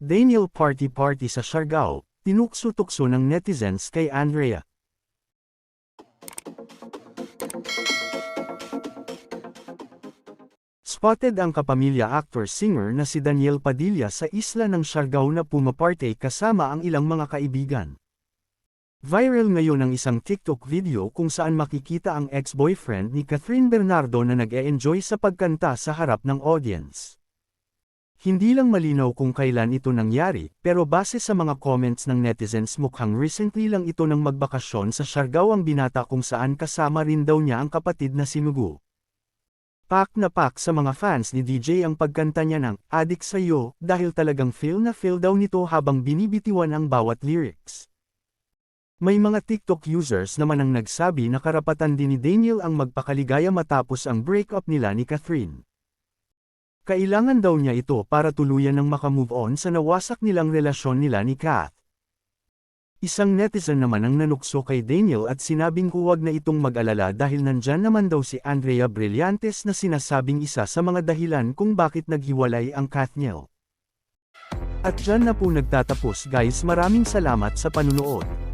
Daniel party-party sa Siargao, tinukso-tukso ng netizens kay Andrea. Spotted ang kapamilya actor-singer na si Daniel Padilla sa isla ng Siargao na pumaparte kasama ang ilang mga kaibigan. Viral ngayon ang isang TikTok video kung saan makikita ang ex-boyfriend ni Catherine Bernardo na nag-e-enjoy sa pagkanta sa harap ng audience. Hindi lang malinaw kung kailan ito nangyari, pero base sa mga comments ng netizens mukhang recently lang ito nang magbakasyon sa Siargao ang binata kung saan kasama rin daw niya ang kapatid na si Mugu. Pak na pak sa mga fans ni DJ ang pagkanta niya ng "Adik Sa'yo" dahil talagang feel na feel daw nito habang binibitiwan ang bawat lyrics. May mga TikTok users naman ang nagsabi na karapatan din ni Daniel ang magpakaligaya matapos ang breakup nila ni Catherine. Kailangan daw niya ito para tuluyan ng makamove on sa nawasak nilang relasyon nila ni Kath. Isang netizen naman ang nanukso kay Daniel at sinabing huwag na itong mag-alala dahil nandyan naman daw si Andrea Brillantes na sinasabing isa sa mga dahilan kung bakit naghiwalay ang Kathniel. At dyan na po nagtatapos guys, maraming salamat sa panunood.